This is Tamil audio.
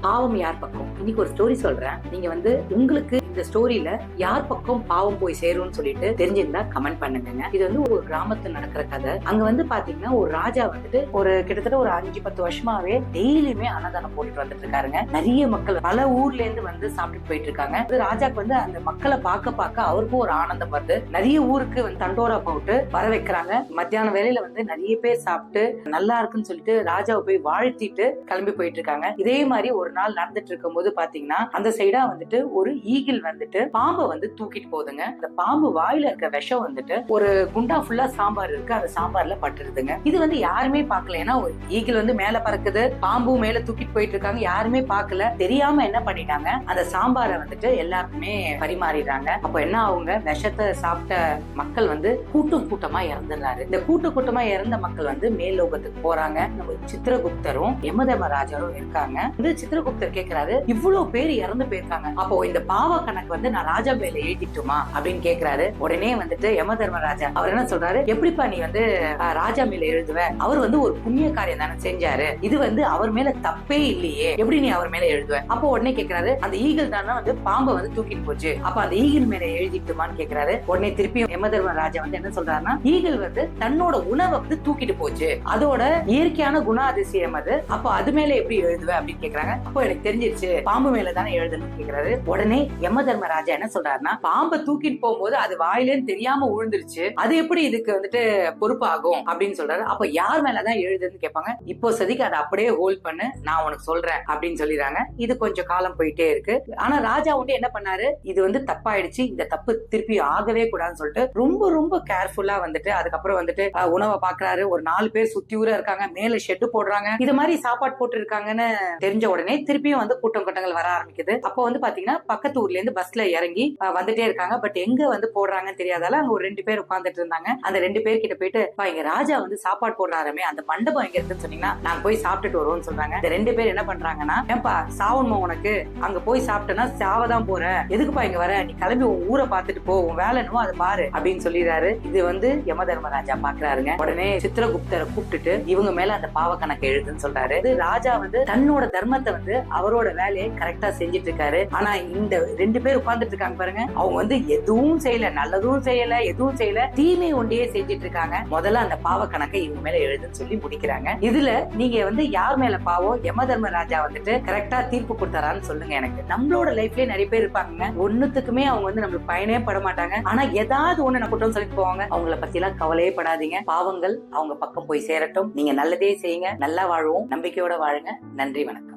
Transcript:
பாவம் யார் பக்கம்? இன்னைக்கு ஒரு ஸ்டோரி சொல்றேன். நீங்க உங்களுக்கு இந்த ஸ்டோரியில யார் பக்கம் பாவம் போய் சேரும்னு சொல்லிட்டு தெரிஞ்சிருந்தா கமெண்ட் பண்ணுங்க. இது ஒரு கிராமத்துல நடக்கிற கதை. அங்க பாத்தீங்கன்னா ஒரு ராஜா ஒரு கிட்டத்தட்ட ஒரு 5-10 வருஷமாவே டெய்லியுமே அன்னதானம் போட்டுட்டு வந்துட்டு இருக்காருங்க. நிறைய மக்கள் பல ஊர்ல இருந்து சாப்பிட்டு போயிட்டு இருக்காங்க. ராஜாக்கு அந்த மக்களை பார்க்க அவருக்கும் ஒரு ஆனந்தம் வருது. நிறைய ஊருக்கு தண்டோரா போட்டு வர வைக்கிறாங்க. மத்தியான வேலையில நிறைய பேர் சாப்பிட்டு நல்லா இருக்குன்னு சொல்லிட்டு ராஜாவை போய் வாழ்த்திட்டு கிளம்பி போயிட்டு இருக்காங்க. இதே மாதிரி ஒரு நாள் நடந்துட்டு இருக்கும் போது பாத்தீங்கன்னா அந்த சைடா ஒரு ஈகிள் பாம்பை தூக்கிட்டு போகுதுங்க. அந்த பாம்பு வாயில இருக்க விஷம் ஒரு குண்டா ஃபுல்லா சாம்பார் இருக்கு, அந்த சாம்பார்ல பட்டுருதுங்க. இது யாருமே பார்க்கல. ஏன்னா ஒரு ஈகிள் மேல பறக்குது, பாம்பு மேல தூக்கிட்டு போயிட்டு இருக்காங்க, யாருமே பார்க்கல. தெரியாம என்ன பண்ணிட்டாங்க, அந்த சாம்பாரை எல்லாருக்குமே பரிமாறிடுறாங்க. அப்ப என்ன ஆகுங்க, விஷத்தை சாப்பிட்ட மக்கள் கூட்டம் கூட்டமா இறந்துடுறாரு. இந்த கூட்டமா இறந்த மக்கள் மேல் லோகத்துக்கு போறாங்க. நம்ம சித்திரகுப்தரும் யமதர்மராஜரும் இருக்காங்க. சித்திரகுப்தர் கேக்குறாரு, இவ்வளவு பேர் இறந்து போயிருக்காங்க, அப்போ இந்த பாவ கணக்கு நான் ராஜா மேல எழுதிட்டுமா அப்படின்னு கேக்குறாரு. உடனே யமதர்மராஜா அவர் என்ன சொல்றாரு, எப்படிப்பா நீ ராஜா மேல எழுதுவ, அவர் ஒரு புண்ணிய காரியம் தானே செஞ்சாரு, இது அவர் மேல தப்பே இல்லையே, எப்படி நீ அவர் மேல எழுதுவ? அப்போ உடனே கேக்குறாரு, அந்த ஈகிள் தானே பாம்பை தூக்கிட்டு போச்சு, அப்ப அந்த ஈகிள் மேல எழுதிட்டுமான்னு கேக்குறாரு. உடனே திருப்பி யமதர்மராஜா என்ன சொல்றாருன்னா, ஈகிள் தன்னோட உணவை தூக்கிட்டு போச்சு, அதோட இயற்கையான குணாதிசயம் அது, அப்போ அது மேல எப்படி எழுதுவ அப்படின்னு கேக்குறாங்க. அப்போ எனக்கு தெரிஞ்சிருச்சு, பாம்பு மேலதானே எழுதணும்னு கேக்குறாரு. உடனே யமதர்மராஜா என்ன சொல்றாருன்னா, பாம்பை தூக்கிட்டு போகும்போது அது வாயிலேன்னு தெரியாம விழுந்துருச்சு, அது எப்படி இதுக்கு பொறுப்பாகும் அப்படின்னு சொல்றாரு. அப்ப யார் மேலதான் எழுதுன்னு கேட்பாங்க. இப்போ சதிக்கு அதை அப்படியே ஹோல்ட் பண்ணு, நான் உனக்கு சொல்றேன் அப்படின்னு சொல்லிடுறாங்க. இது கொஞ்சம் காலம் போயிட்டே இருக்கு. ஆனா ராஜா என்ன பண்ணாரு, இது தப்பாயிடுச்சு, இந்த தப்பு திருப்பி ஆகவே கூடாதுன்னு சொல்லிட்டு ரொம்ப ரொம்ப கேர்ஃபுல்லா அதுக்கப்புறம் உணவை பாக்குறாரு. ஒரு 4 பேர் சுத்தி ஊரா இருக்காங்க, மேல ஷெட்டு போடுறாங்க. இது மாதிரி சாப்பாடு போட்டு இருக்காங்கன்னு தெரிஞ்ச உடனே திருப்பியும் கூட்டங்கள் வர ஆரம்பிக்குது. அப்போ பாத்தீங்கன்னா பக்கத்து ஊர்ல இருந்து பஸ்ல இறங்கி வந்துட்டே இருக்காங்க. பட் எங்க போடுறாங்கன்னு தெரியாதால அங்க ஒரு 2 பேர் உட்கார்ந்துட்டு இருந்தாங்க. அந்த 2 பேர் கிட்ட போயிட்டு, இங்க ராஜா சாப்பாடு போடுறாருமே, அந்த மண்டபம் எங்க இருக்குன்னு சொன்னீங்கன்னா நாங்க போய் சாப்பிட்டுட்டு வருவோம்னு சொல்றாங்க. இந்த 2 பேர் என்ன பண்றாங்கன்னா, ஏன்பா சாவணுமா உனக்கு, அங்க போய் சாப்பிட்டனா சாவதான் போற, எதுக்குப்பா இங்க வர, நீ கிளம்பி உன் ஊரை பாத்துட்டு போ, உன் வேலை என்னமோ அதை பாரு அப்படின்னு சொல்லிடுறாரு. இது யமதர்மராஜா பாக்குறாருங்க. உடனே சித்திரகுப்தரை கூப்பிட்டுட்டு இவங்க மேல அந்த பாவ கணக்கு எழுதுன்னு சொல்றாரு. ராஜா தன்னோட தர்மத்தை அவரோட வேலையை கரெக்டா செஞ்சுட்டு இருக்காரு. ஆனா இந்த 2 பேர் உட்கார்ந்துட்டு இருக்காங்க பாருங்க, அவங்க எதுவும் செய்யல, நல்லதும் செய்யல, எதுவும் செய்யல, தீமை ஒன்றையே செஞ்சுட்டு இருக்காங்க. முதல்ல அந்த பாவ கணக்கை இவங்க மேல எழுதுன்னு சொல்லி முடிக்கிறாங்க. இதுல நீங்க யார் மேல பாவம், யமதர்மராஜா கரெக்டா தீர்ப்பு கொடுத்தாரான்னு சொல்லுங்க எனக்கு. நம்மளோட லைஃப்லயே நிறைய பேர் இருப்பாங்க, ஒண்ணுத்துக்குமே அவங்க நம்மளுக்கு பயனே பட மாட்டாங்க. ஆனா ஏதாவது ஒண்ணு நான் குற்றம் சொல்லிட்டு போவாங்க. அவங்கள பத்தி எல்லாம் கவலையே படாதீங்க. பாவங்கள் அவங்க பக்கம் போய் சேரட்டும். நீங்க நல்லதே செய்யுங்க, நல்லா வாழ்வோம், நம்பிக்கையோட வாழுங்க. நன்றி, வணக்கம்.